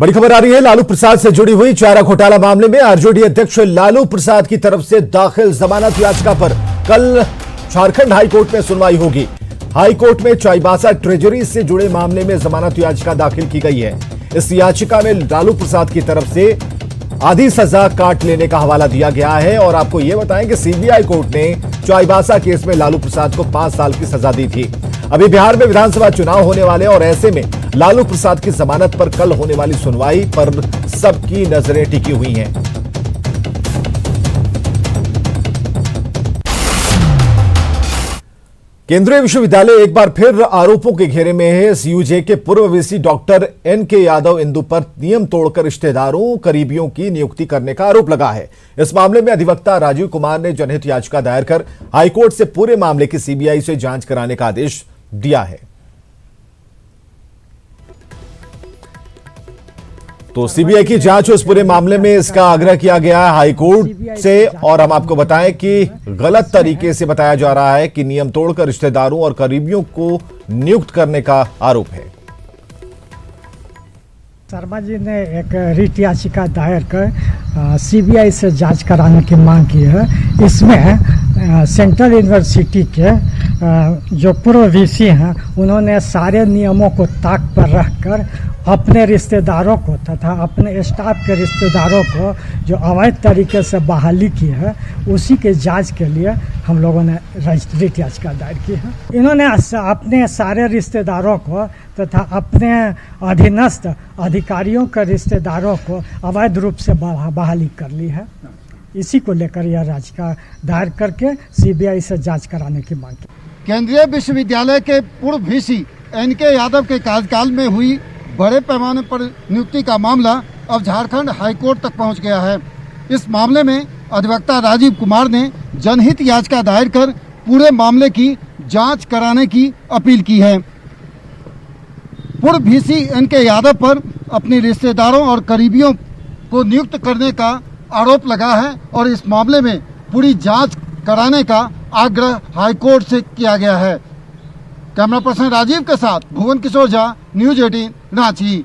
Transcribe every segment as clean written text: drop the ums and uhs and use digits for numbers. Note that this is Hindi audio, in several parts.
बड़ी खबर आ रही है लालू प्रसाद से जुड़ी हुई चारा घोटाला मामले में। आरजेडी अध्यक्ष लालू प्रसाद की तरफ से दाखिल जमानत याचिका पर कल झारखंड हाईकोर्ट में सुनवाई होगी। हाईकोर्ट में चाईबासा ट्रेजरी से जुड़े मामले में जमानत याचिका दाखिल की गई है। इस याचिका में लालू प्रसाद की तरफ से आधी सजा काट लेने का हवाला दिया गया है। और आपको यह बताएं कि सीबीआई कोर्ट ने चाईबासा केस में लालू प्रसाद को 5 साल की सजा दी थी। अभी बिहार में विधानसभा चुनाव होने वाले और ऐसे में लालू प्रसाद की जमानत पर कल होने वाली सुनवाई पर सबकी नजरें टिकी हुई हैं। केंद्रीय विश्वविद्यालय एक बार फिर आरोपों के घेरे में है। सीयूजे के पूर्व VC doctor NK Yadav Indu पर नियम तोड़कर रिश्तेदारों करीबियों की नियुक्ति करने का आरोप लगा है। इस मामले में अधिवक्ता राजीव कुमार ने जनहित याचिका दायर कर हाईकोर्ट से पूरे मामले की सीबीआई से जांच कराने का आदेश दिया है। तो सीबीआई की जांच उस पूरे मामले में इसका आग्रह किया गया है हाईकोर्ट से। और हम आपको बताएं कि गलत तरीके से बताया जा रहा है कि नियम तोड़कर रिश्तेदारों और करीबियों को नियुक्त करने का आरोप है। शर्मा जी ने एक रिट याचिका दायर कर सीबीआई से जांच कराने की मांग की है। इसमें सेंट्रल यूनिवर्सिटी के जो पूर्व वीसी हैं उन्होंने सारे नियमों को ताक पर रखकर अपने रिश्तेदारों को तथा अपने स्टाफ के रिश्तेदारों को जो अवैध तरीके से बहाली की है उसी के जांच के लिए हम लोगों ने रिट याचिका दायर की है। इन्होंने अपने सारे रिश्तेदारों को तथा अपने अधीनस्थ अधिकारियों के रिश्तेदारों को अवैध रूप से बहाली कर ली है। इसी को लेकर यह याचिका दायर करके सीबीआई से जांच कराने की मांग की। केंद्रीय विश्वविद्यालय के पूर्व वीसी एनके यादव के कार्यकाल में हुई बड़े पैमाने पर नियुक्ति का मामला अब झारखंड हाईकोर्ट तक पहुंच गया है। इस मामले में अधिवक्ता राजीव कुमार ने जनहित याचिका दायर कर पूरे मामले की जांच कराने की अपील की है। पूर्व वीसी एनके यादव पर अपने रिश्तेदारों और करीबियों को नियुक्त करने का आरोप लगा है और इस मामले में पूरी जांच कराने का आग्रह हाईकोर्ट से किया गया है। कैमरा पर्सन राजीव के साथ भुवन किशोर झा, न्यूज 18 रांची।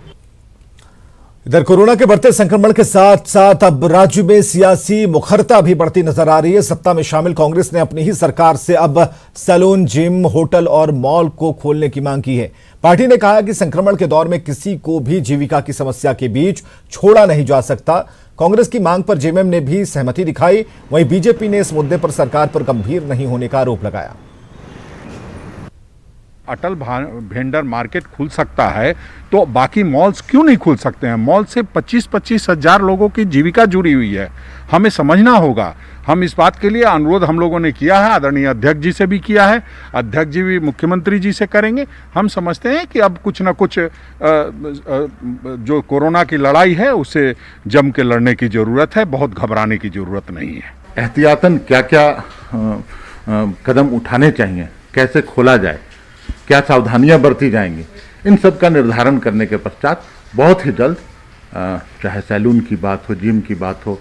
इधर कोरोना के बढ़ते संक्रमण के साथ साथ अब राज्य में सियासी मुखरता भी बढ़ती नजर आ रही है। सत्ता में शामिल कांग्रेस ने अपनी ही सरकार से अब सैलून, जिम, होटल और मॉल को खोलने की मांग की है। पार्टी ने कहा कि संक्रमण के दौर में किसी को भी जीविका की समस्या के बीच छोड़ा नहीं जा सकता। कांग्रेस की मांग पर जेएमएम ने भी सहमति दिखाई। वहीं बीजेपी ने इस मुद्दे पर सरकार पर गंभीर नहीं होने का आरोप लगाया। अटल भेंडर मार्केट खुल सकता है तो बाकी मॉल्स क्यों नहीं खुल सकते हैं? मॉल से 25-25 हजार लोगों की जीविका जुड़ी हुई है। हमें समझना होगा। हम इस बात के लिए अनुरोध हम लोगों ने किया है, आदरणीय अध्यक्ष जी से भी किया है, अध्यक्ष जी भी मुख्यमंत्री जी से करेंगे। हम समझते हैं कि अब कुछ ना कुछ जो कोरोना की लड़ाई है उसे जम के लड़ने की ज़रूरत है, बहुत घबराने की ज़रूरत नहीं है। एहतियातन क्या क्या कदम उठाने चाहिए, कैसे खोला जाए, क्या सावधानियां बरती जाएंगी, इन सब का निर्धारण करने के पश्चात बहुत ही जल्द चाहे सैलून की बात हो, जिम की बात हो,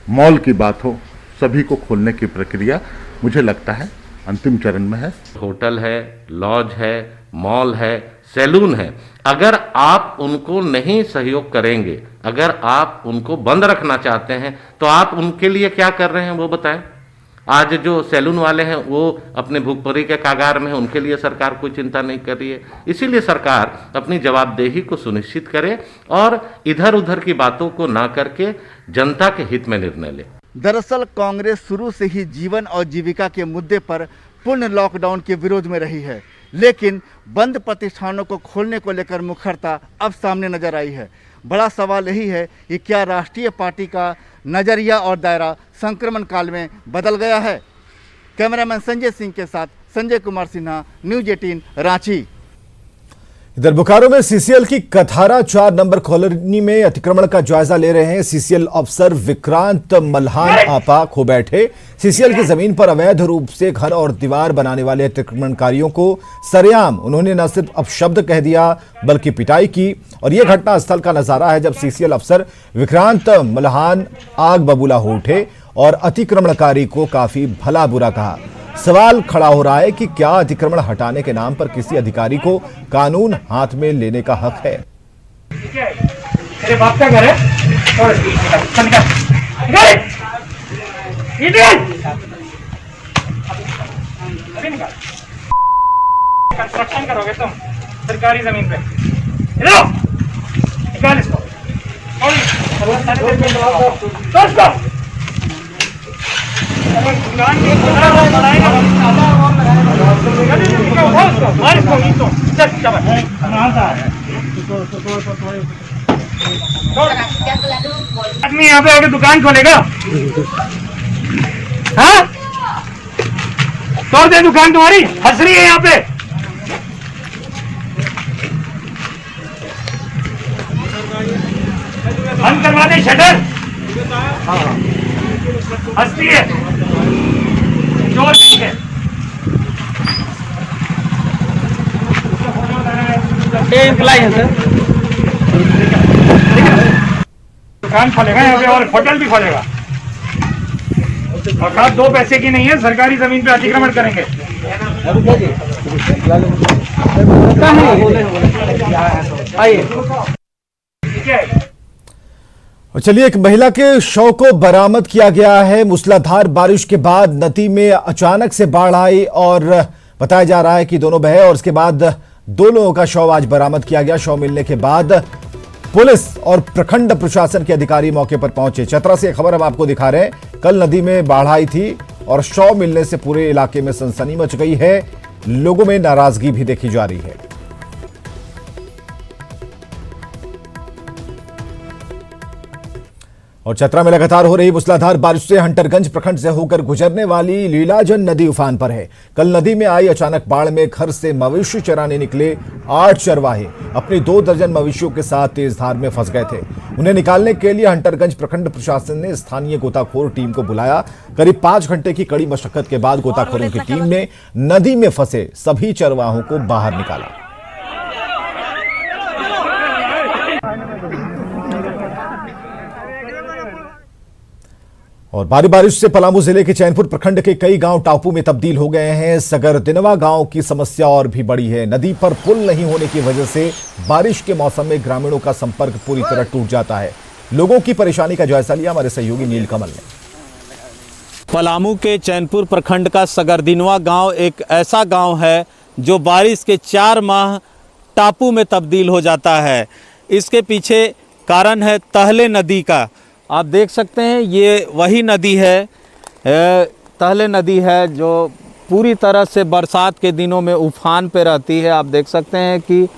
मॉल की बात हो, सभी को खोलने की प्रक्रिया मुझे लगता है अंतिम चरण में है। होटल है, लॉज है, मॉल है, सैलून है, अगर आप उनको नहीं सहयोग करेंगे, अगर आप उनको बंद रखना चाहते हैं तो आप उनके लिए क्या कर रहे हैं वो बताएं। आज जो सैलून वाले हैं वो अपने भुखमरी के कागार में हैं, उनके लिए सरकार कोई चिंता नहीं कर रही है। इसीलिए सरकार अपनी जवाबदेही को सुनिश्चित करे और इधर उधर की बातों को ना करके जनता के हित में निर्णय ले। दरअसल कांग्रेस शुरू से ही जीवन और जीविका के मुद्दे पर पूर्ण लॉकडाउन के विरोध में रही है, लेकिन बंद प्रतिष्ठानों को खोलने को लेकर मुखरता अब सामने नजर आई है। बड़ा सवाल यही है कि क्या राष्ट्रीय पार्टी का नजरिया और दायरा संक्रमण काल में बदल गया है। कैमरामैन संजय सिंह के साथ संजय कुमार सिन्हा, न्यूज 18 रांची। इधर बोकारो में सीसीएल की कथारा 4 नंबर कॉलोनी में अतिक्रमण का जायजा ले रहे हैं सीसीएल अफसर विक्रांत मल्हान आपा खो बैठे। सीसीएल की जमीन पर अवैध रूप से घर और दीवार बनाने वाले अतिक्रमणकारियों को सरेआम उन्होंने न सिर्फ अपशब्द कह दिया बल्कि पिटाई की। और यह घटना स्थल का नजारा है जब सीसीएल अफसर विक्रांत मल्हान आग बबूला हो उठे और अतिक्रमणकारी को काफी भला बुरा कहा। सवाल खड़ा हो रहा है कि क्या अतिक्रमण हटाने के नाम पर किसी अधिकारी को कानून हाथ में लेने का हक है। तेरे बाप का घर है और चल निकल कंस्ट्रक्शन करोगे तुम सरकारी जमीन पे, निकाल इसको आदमी यहाँ पे आके दुकान खोलेगा, हाँ? तोड़ दे दुकान तुम्हारी, हंस रही है यहाँ पे। बंद करवा दे शटर, हंसती है चोर है। दुकान खोलेगा यहाँ पे और होटल भी खोलेगा और खास 2 पैसे की नहीं है, सरकारी जमीन पे अतिक्रमण करेंगे। और चलिए, एक महिला के शव को बरामद किया गया है। मूसलाधार बारिश के बाद नदी में अचानक से बाढ़ आई और बताया जा रहा है कि दोनों बहे और उसके बाद 2 लोगों का शव आज बरामद किया गया। शव मिलने के बाद पुलिस और प्रखंड प्रशासन के अधिकारी मौके पर पहुंचे। चतरा से खबर हम आपको दिखा रहे हैं। कल नदी में बाढ़ आई थी और शव मिलने से पूरे इलाके में सनसनी मच गई है। लोगों में नाराजगी भी देखी जा रही है। और चतरा में लगातार हो रही मूसलाधार बारिश से हंटरगंज प्रखंड से होकर गुजरने वाली लीलाजन नदी उफान पर है। कल नदी में आई अचानक बाढ़ में घर से मवेशी चराने निकले 8 चरवाहे अपनी 2 दर्जन मवेशियों के साथ तेज धार में फंस गए थे। उन्हें निकालने के लिए हंटरगंज प्रखंड प्रशासन ने स्थानीय गोताखोर टीम को बुलाया। करीब 5 घंटे की कड़ी मशक्कत के बाद गोताखोरों की टीम ने नदी में फंसे सभी चरवाहों को बाहर निकाला। और भारी बारिश से पलामू जिले के चैनपुर प्रखंड के कई गांव टापू में तब्दील हो गए हैं। सगरदिनवा गांव की समस्या और भी बड़ी है। नदी पर पुल नहीं होने की वजह से बारिश के मौसम में ग्रामीणों का संपर्क पूरी तरह टूट जाता है। लोगों की परेशानी का जायजा लिया हमारे सहयोगी नीलकमल ने। पलामू के चैनपुर प्रखंड का सगरदिनवा गांव एक ऐसा गांव है जो बारिश के 4 माह टापू में तब्दील हो जाता है। इसके पीछे कारण है तहले नदी का। आप देख सकते हैं ये वही नदी है, तहले नदी है जो पूरी तरह से बरसात के दिनों में उफान पे रहती है। आप देख सकते हैं कि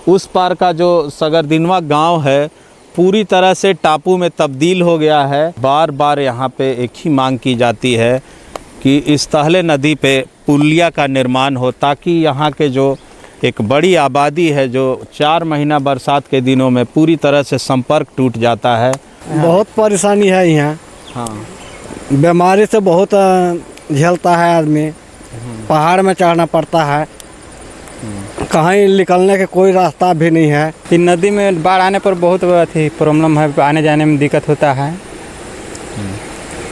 उस पार का जो सगरदिनवा गांव है पूरी तरह से टापू में तब्दील हो गया है। बार बार यहाँ पे एक ही मांग की जाती है कि इस तहले नदी पे पुलिया का निर्माण हो, ताकि यहाँ के जो एक बड़ी आबादी है जो 4 महीना बरसात के दिनों में पूरी तरह से संपर्क टूट जाता है। बहुत परेशानी है यहाँ। हाँ, बीमारी से बहुत झेलता है आदमी। पहाड़ में चढ़ना पड़ता है, कहीं निकलने का कोई रास्ता भी नहीं है। इन नदी में बाढ़ आने पर बहुत अथी प्रॉब्लम है, आने जाने में दिक्कत होता है,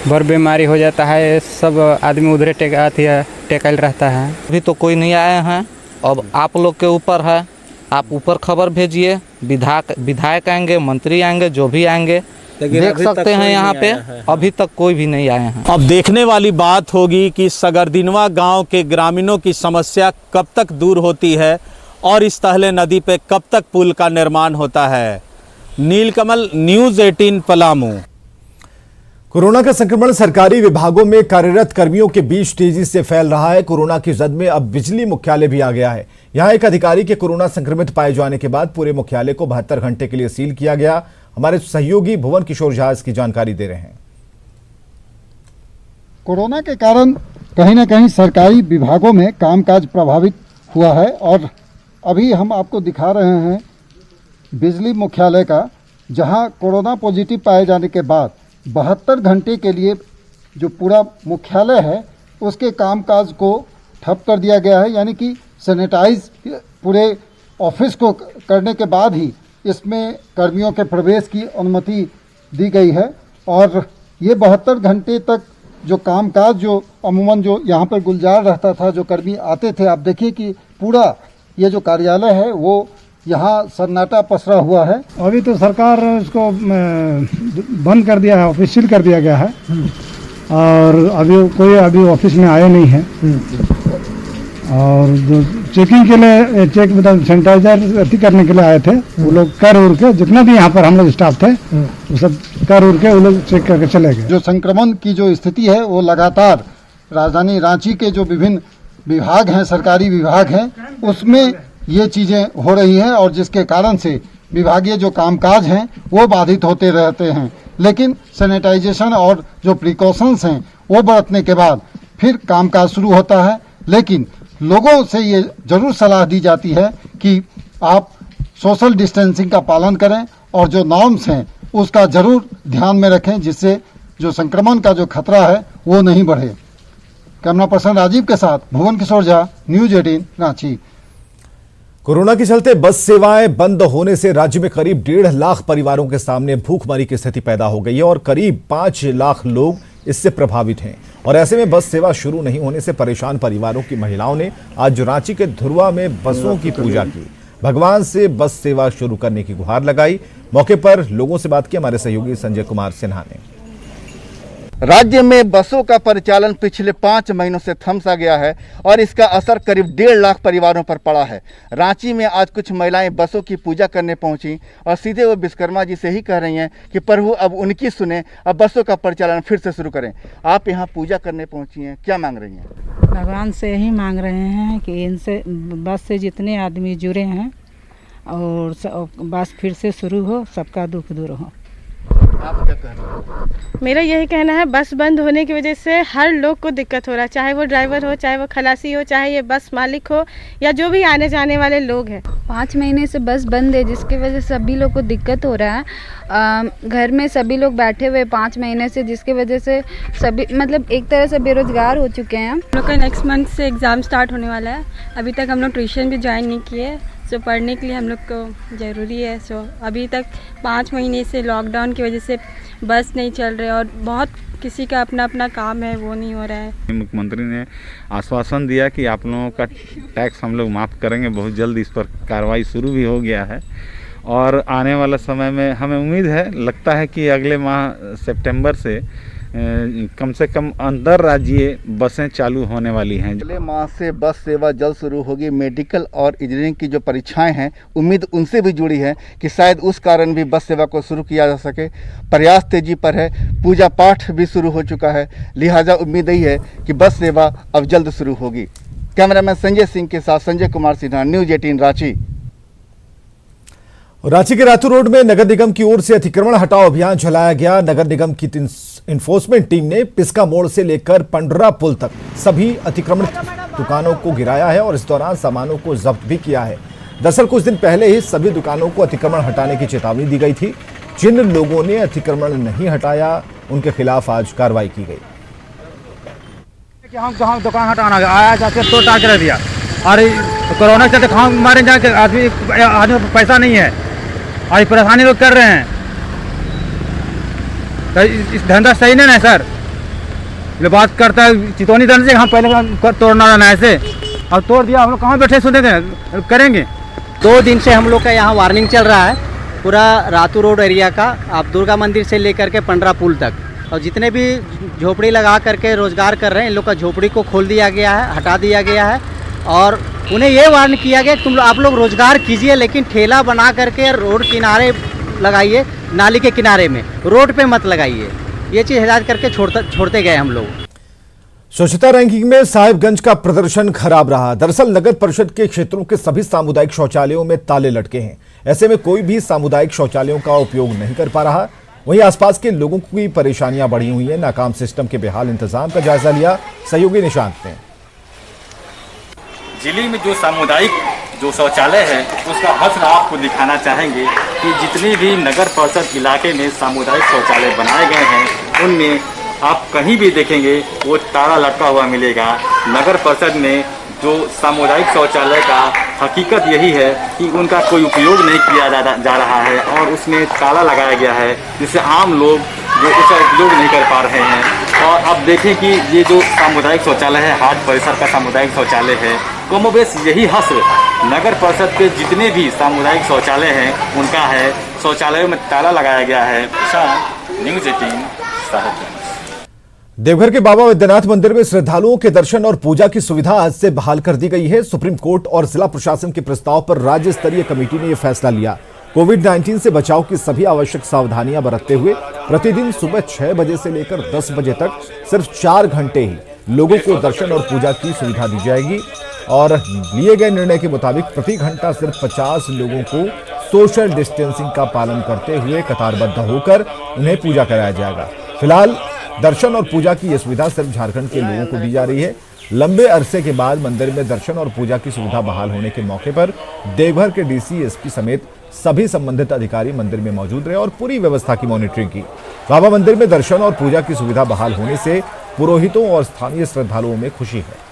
बड़ बीमारी हो जाता है। सब आदमी उधरे टेकल रहता है। अभी तो कोई नहीं आए हैं, अब आप लोग के ऊपर है। आप ऊपर खबर भेजिए, विधायक आएंगे, मंत्री आएंगे, जो भी आएंगे देख सकते हैं। यहाँ पे अभी तक कोई भी नहीं आए हैं। अब देखने वाली बात होगी कि सगरदिनवा गांव के ग्रामीणों की समस्या कब तक दूर होती है और इस तहले नदी पे कब तक पुल का निर्माण होता है। नीलकमल, न्यूज़ 18 पलामू। कोरोना का संक्रमण सरकारी विभागों में कार्यरत कर्मियों के बीच तेजी से फैल रहा है। कोरोना की जद में अब बिजली मुख्यालय भी आ गया है। यहां एक अधिकारी के कोरोना संक्रमित पाए जाने के बाद पूरे मुख्यालय को 72 घंटे के लिए सील किया गया। हमारे सहयोगी भुवन किशोर झा इसकी जानकारी दे रहे हैं। कोरोना के कारण कहीं ना कहीं सरकारी विभागों में कामकाज प्रभावित हुआ है और अभी हम आपको दिखा रहे हैं बिजली मुख्यालय का, जहां कोरोना पॉजिटिव पाए जाने के बाद 72 घंटे के लिए जो पूरा मुख्यालय है उसके कामकाज को ठप कर दिया गया है। यानी कि सैनिटाइज पूरे ऑफिस को करने के बाद ही इसमें कर्मियों के प्रवेश की अनुमति दी गई है। और ये 72 घंटे तक जो कामकाज जो अमूमन जो यहाँ पर गुलजार रहता था, जो कर्मी आते थे, आप देखिए कि पूरा ये जो कार्यालय है वो यहाँ सन्नाटा पसरा हुआ है। अभी तो सरकार इसको बंद कर दिया है, ऑफिशियल कर दिया गया है और अभी ऑफिस में आए नहीं है। और जो चेकिंग के लिए मतलब सैनिटाइजर अति करने के लिए आए थे, वो लोग कर उड़ के, जितना भी यहाँ पर हम लोग स्टाफ थे वो सब कर उड़ के वो लोग चेक करके चले गए। जो संक्रमण की जो स्थिति है वो लगातार राजधानी रांची के जो विभिन्न विभाग हैं, सरकारी विभाग हैं, उसमें ये चीज़ें हो रही हैं और जिसके कारण से विभागीय जो कामकाज हैं वो बाधित होते रहते हैं। लेकिन सैनिटाइजेशन और जो प्रिकॉशंस हैं वो बरतने के बाद फिर कामकाज शुरू होता है। लेकिन लोगों से ये जरूर सलाह दी जाती है कि आप सोशल डिस्टेंसिंग का पालन करें और जो नॉर्म्स हैं उसका जरूर ध्यान में रखें, जिससे जो संक्रमण का जो खतरा है वो नहीं बढ़े। कैमरा पर्सन राजीव के साथ भुवन किशोर झा, न्यूज 18 रांची। कोरोना के चलते बस सेवाएं बंद होने से राज्य में करीब 1.5 लाख परिवारों के सामने भूखमरी की स्थिति पैदा हो गई है और करीब 5 लाख लोग इससे प्रभावित हैं। और ऐसे में बस सेवा शुरू नहीं होने से परेशान परिवारों की महिलाओं ने आज रांची के धुरवा में बसों की पूजा की, भगवान से बस सेवा शुरू करने की गुहार लगाई। मौके पर लोगों से बात की हमारे सहयोगी संजय कुमार सिन्हा ने। राज्य में बसों का परिचालन पिछले 5 महीनों से थम सा गया है और इसका असर करीब 1.5 लाख परिवारों पर पड़ा है। रांची में आज कुछ महिलाएं बसों की पूजा करने पहुंची और सीधे वो विश्वकर्मा जी से ही कह रही हैं कि प्रभु अब उनकी सुने, अब बसों का परिचालन फिर से शुरू करें। आप यहाँ पूजा करने पहुंची हैं, क्या मांग रही हैं? भगवान से यही मांग रहे हैं कि इनसे बस से जितने आदमी जुड़े हैं और बस फिर से शुरू हो, सबका दुख दूर हो। आप क्या कह रहे हैं? मेरा यही कहना है, बस बंद होने की वजह से हर लोग को दिक्कत हो रहा है, चाहे वो ड्राइवर हो, चाहे वो खलासी हो, चाहे ये बस मालिक हो या जो भी आने जाने वाले लोग हैं। 5 महीने से बस बंद है, जिसकी वजह से सभी लोग को दिक्कत हो रहा है। घर में सभी लोग बैठे हुए 5 महीने से, जिसकी वजह से सभी मतलब एक तरह से बेरोजगार हो चुके हैं। हम लोग का नेक्स्ट मंथ से एग्ज़ाम स्टार्ट होने वाला है। अभी तक हम लोग ट्यूशन भी ज्वाइन नहीं किए, सो पढ़ने के लिए हम लोग को ज़रूरी है। सो अभी तक 5 महीने से लॉकडाउन की वजह से बस नहीं चल रहे और बहुत किसी का अपना अपना काम है वो नहीं हो रहा है। मुख्यमंत्री ने आश्वासन दिया कि आप लोगों का टैक्स हम लोग माफ़ करेंगे, बहुत जल्द इस पर कार्रवाई शुरू भी हो गया है और आने वाला समय में हमें उम्मीद है, लगता है कि अगले माह सितंबर से कम से कम अंतर राज्यीय बसें चालू होने वाली हैं। अगले माह से बस सेवा जल्द शुरू होगी। मेडिकल और इंजीनियरिंग की जो परीक्षाएं हैं, उम्मीद उनसे भी जुड़ी है कि शायद उस कारण भी बस सेवा को शुरू किया जा सके। प्रयास तेजी पर है, पूजा पाठ भी शुरू हो चुका है, लिहाजा उम्मीद यही है कि बस सेवा अब जल्द शुरू होगी। कैमरामैन संजय सिंह के साथ संजय कुमार सिन्हा, न्यूज 18 रांची। रांची के रातू रोड में नगर निगम की ओर से अतिक्रमण हटाओ अभियान चलाया गया। नगर निगम की इन्फोर्समेंट टीम ने पिस्का मोड़ से लेकर पंडरा पुल तक सभी अतिक्रमण दुकानों को गिराया है और इस दौरान सामानों को जब्त भी किया है। दरअसल कुछ दिन पहले ही सभी दुकानों को अतिक्रमण हटाने की चेतावनी दी गई थी। जिन लोगों ने अतिक्रमण नहीं हटाया उनके खिलाफ आज कार्रवाई की गई। हम कहाँ दुकान हटाना आया, जाके तोड़ ताड़ कर दिया और कोरोना के चलते कहाँ मारे जाके आदमी पैसा नहीं है और परेशानी लोग कर रहे हैं। तो इस धंधा सही नहीं है सर। ये बात करता है चितौनी दल से, हम पहले तोड़ना रहना ऐसे और तोड़ दिया। हम लोग कहाँ बैठे सुनेंगे, करेंगे। 2 दिन से हम लोग का यहाँ वार्निंग चल रहा है पूरा रातू रोड एरिया का, आप दुर्गा मंदिर से लेकर के पंडरा पुल तक, और जितने भी झोपड़ी लगा करके रोजगार कर रहे हैं इन लोग का झोपड़ी को खोल दिया गया है, हटा दिया गया है और उन्हें ये वार्न किया गया कि आप लोग रोजगार कीजिए लेकिन ठेला बना करके रोड किनारे लगाइए, नाली के किनारे में, रोड पे मत लगाइए। ये चीज़ हिदायत करके छोड़ते गए हम लोग। स्वच्छता रैंकिंग में साहिबगंज का प्रदर्शन खराब रहा। दरअसल नगर परिषद के क्षेत्रों के सभी सामुदायिक शौचालयों में ताले लटके हैं। ऐसे में कोई भी सामुदायिक शौचालयों का उपयोग नहीं कर पा रहा। वहीं आसपास के लोगों की परेशानियां बढ़ी हुई हैं। नाकाम सिस्टम के बेहाल इंतजाम का जायजा लिया सहयोगी निशांत ने। जिले में जो सामुदायिक जो शौचालय है उसका हस्र आपको दिखाना चाहेंगे कि जितने भी नगर परिषद इलाके में सामुदायिक शौचालय बनाए गए हैं उनमें आप कहीं भी देखेंगे वो ताला लटका हुआ मिलेगा। नगर परिषद में जो सामुदायिक शौचालय का हकीकत यही है कि उनका कोई उपयोग नहीं किया जा रहा है और उसमें ताला लगाया गया है, जिससे आम लोग जो उसका उपयोग नहीं कर पा रहे हैं। और अब देखें कि ये जो सामुदायिक शौचालय है, हाट परिसर का सामुदायिक शौचालय है, कमोबेश यही हस्र नगर परिषद के जितने भी सामुदायिक शौचालय हैं उनका है। शौचालयों में ताला लगाया गया है। न्यूज़ 18 साहिबगंज। देवघर के बाबा वैद्यनाथ मंदिर में श्रद्धालुओं के दर्शन और पूजा की सुविधा आज से बहाल कर दी गई है। सुप्रीम कोर्ट और जिला प्रशासन के प्रस्ताव पर राज्य स्तरीय कमेटी ने यह फैसला लिया। कोविड-19 से बचाव की सभी आवश्यक सावधानियां बरतते हुए प्रतिदिन सुबह 6 बजे से लेकर 10 बजे तक सिर्फ 4 घंटे ही लोगों को दर्शन और पूजा की सुविधा दी जाएगी और लिए गए निर्णय के मुताबिक प्रति घंटा सिर्फ 50 लोगों को सोशल डिस्टेंसिंग का पालन करते हुए कतारबद्ध होकर उन्हें पूजा कराया जाएगा। फिलहाल दर्शन और पूजा की यह सुविधा सिर्फ झारखंड के लोगों को दी जा रही है। लंबे अरसे के बाद मंदिर में दर्शन और पूजा की सुविधा बहाल होने के मौके पर देवघर के डीसी, एसपी समेत सभी संबंधित अधिकारी मंदिर में मौजूद रहे और पूरी व्यवस्था की मॉनिटरिंग की। बाबा मंदिर में दर्शन और पूजा की सुविधा बहाल होने से पुरोहितों और स्थानीय श्रद्धालुओं में खुशी है।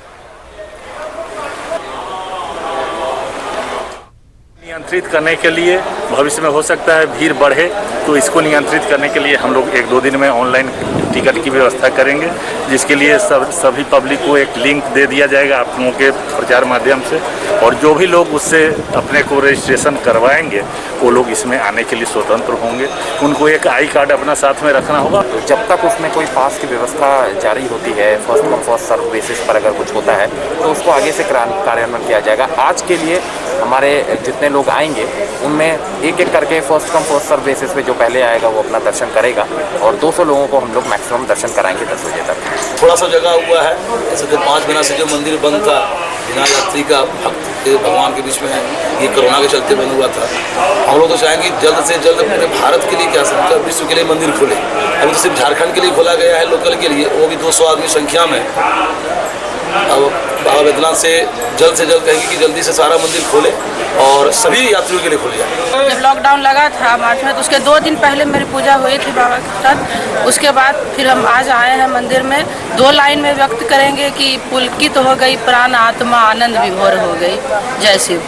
नियंत्रित करने के लिए भविष्य में हो सकता है भीड़ बढ़े, तो इसको नियंत्रित करने के लिए हम लोग 1-2 दिन में ऑनलाइन टिकट की व्यवस्था करेंगे, जिसके लिए सभी पब्लिक को एक लिंक दे दिया जाएगा आप लोगों के प्रचार माध्यम से, और जो भी लोग उससे अपने को रजिस्ट्रेशन करवाएंगे वो लोग इसमें आने के लिए स्वतंत्र होंगे। उनको एक आई कार्ड अपना साथ में रखना होगा। तो जब तक उसमें कोई पास की व्यवस्था जारी होती है, first come first serve basis पर अगर कुछ होता है तो उसको आगे से कार्यान्वयन किया जाएगा। आज के लिए हमारे जितने लोग आएंगे उनमें एक एक करके first come first serve basis पे जो पहले आएगा वो अपना दर्शन करेगा, और 200 लोगों को हम लोग मैक्सिमम दर्शन कराएंगे 10 बजे तक। थोड़ा सा जगह हुआ है, ऐसे तो 5 महीना से जो मंदिर बंद था बिना यात्री का भक्त भगवान के बीच में, ये कोरोना के चलते बंद हुआ था। हम लोग तो चाहेंगे जल्द से जल्द पूरे भारत के लिए, क्या समझा, विश्व के लिए मंदिर खोले। अभी तो सिर्फ झारखंड के लिए खोला गया है, लोकल के लिए, वो भी 200 आदमी संख्या में। अब बाबा वैद्यनाथ से जल्द कहेंगे कि जल्दी से सारा मंदिर खोले और सभी यात्रियों के लिए खोल जाए। जब लॉकडाउन लगा था मार्च में, तो उसके 2 दिन पहले मेरी पूजा हुई थी बाबा के साथ। उसके बाद फिर हम आज आए हैं मंदिर में। 2 लाइन में व्यक्त करेंगे कि पुलकित हो गई प्राण आत्मा, आनंद विभोर हो गई। जय शिव।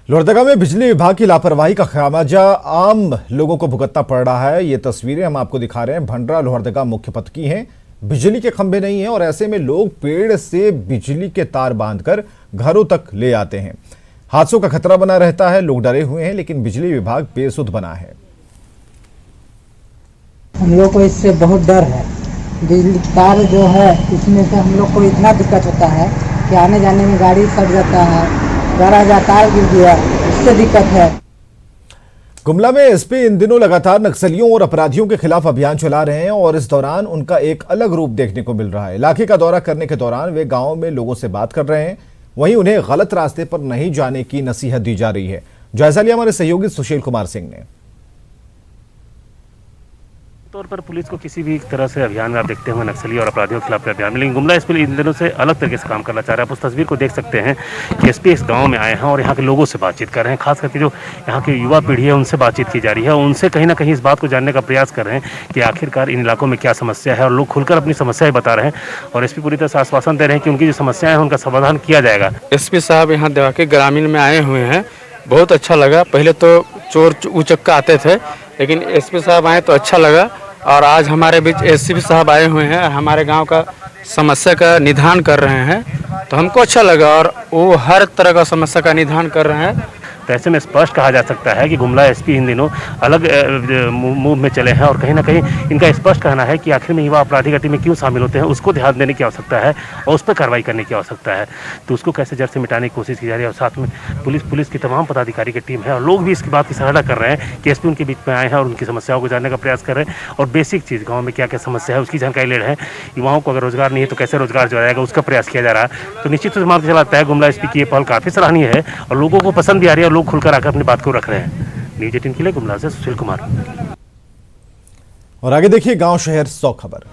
लोहरदगा में बिजली विभाग की लापरवाही का खामियाजा आम लोगों को भुगतना पड़ रहा है। ये तस्वीरें हम आपको दिखा रहे हैं, भंडरा लोहरदगा मुख्य पथ की हैं। बिजली के खंभे नहीं हैं और ऐसे में लोग पेड़ से बिजली के तार बांधकर घरों तक ले आते हैं। हादसों का खतरा बना रहता है, लोग डरे हुए हैं, लेकिन बिजली विभाग बेसुध बना है। हम लोग को इससे बहुत डर है। बिजली तार जो है इसमें से हम लोग को इतना दिक्कत होता है कि आने जाने में गाड़ी फट जाता है, बड़ा तार गिर गया, इससे दिक्कत है। गुमला में एसपी इन दिनों लगातार नक्सलियों और अपराधियों के खिलाफ अभियान चला रहे हैं और इस दौरान उनका एक अलग रूप देखने को मिल रहा है। इलाके का दौरा करने के दौरान वे गांव में लोगों से बात कर रहे हैं, वहीं उन्हें गलत रास्ते पर नहीं जाने की नसीहत दी जा रही है। जायजा लिया हमारे सहयोगी सुशील कुमार सिंह ने। तौर पर पुलिस को किसी भी तरह से अभियान में आप देखते होंगे नक्सली और अपराधियों के खिलाफ अभियान में, लेकिन गुमला एसपी इन दिनों से अलग तरीके से काम करना चाह रहा है। आप उस तस्वीर को देख सकते हैं कि एसपी इस गांव में आए हैं और यहाँ के लोगों से बातचीत कर रहे हैं। खास करके जो यहाँ की युवा पीढ़ी है उनसे बातचीत की जा रही है, उनसे कहीं ना कहीं इस बात को जानने का प्रयास कर रहे हैं कि आखिरकार इन इलाकों में क्या समस्या है, और लोग खुलकर अपनी समस्याएं बता रहे हैं और एसपी पूरी तरह से आश्वासन दे रहे हैं कि उनकी जो समस्याएं हैं उनका समाधान किया जाएगा। एसपी साहब यहाँ देवा के ग्रामीण में आए हुए हैं, बहुत अच्छा लगा। पहले तो चोर उचक्का आते थे, लेकिन एसपी साहब आए तो अच्छा लगा। और आज हमारे बीच एसपी साहब आए हुए हैं, हमारे गांव का समस्या का निदान कर रहे हैं, तो हमको अच्छा लगा। और वो हर तरह का समस्या का निदान कर रहे हैं। तो ऐसे में स्पष्ट कहा जा सकता है कि गुमला एसपी इन दिनों अलग मूव में चले हैं और कहीं ना कहीं इनका स्पष्ट कहना है कि आखिर में युवा अपराधी घटी में क्यों शामिल होते हैं, उसको ध्यान देने की आवश्यकता है और उस पर कार्रवाई करने की आवश्यकता है। तो उसको कैसे जड़ से मिटाने की कोशिश की जा रही है और साथ में पुलिस की तमाम पदाधिकारी की टीम है और लोग भी इसकी बात की सराहना कर रहे हैं कि एसपी उनके बीच में आए हैं और उनकी समस्याओं को जानने का प्रयास कर रहे हैं और बेसिक चीज़ गाँव में क्या क्या समस्या है उसकी जानकारी ले रहे हैं। युवाओं को अगर रोजगार नहीं है तो कैसे रोजगार जो आएगा उसका प्रयास किया जा रहा है। तो निश्चित रूप से मानते चलाता है गुमला एसपी की ये पहल काफ़ी सराहनीय है और लोगों को पसंद भी आ रही है और लोग खुलकर आकर अपनी बात को रख रहे हैं। न्यूज़ 18 के लिए गुमला से सुशील कुमार। और आगे देखिए गांव शहर 100 खबर।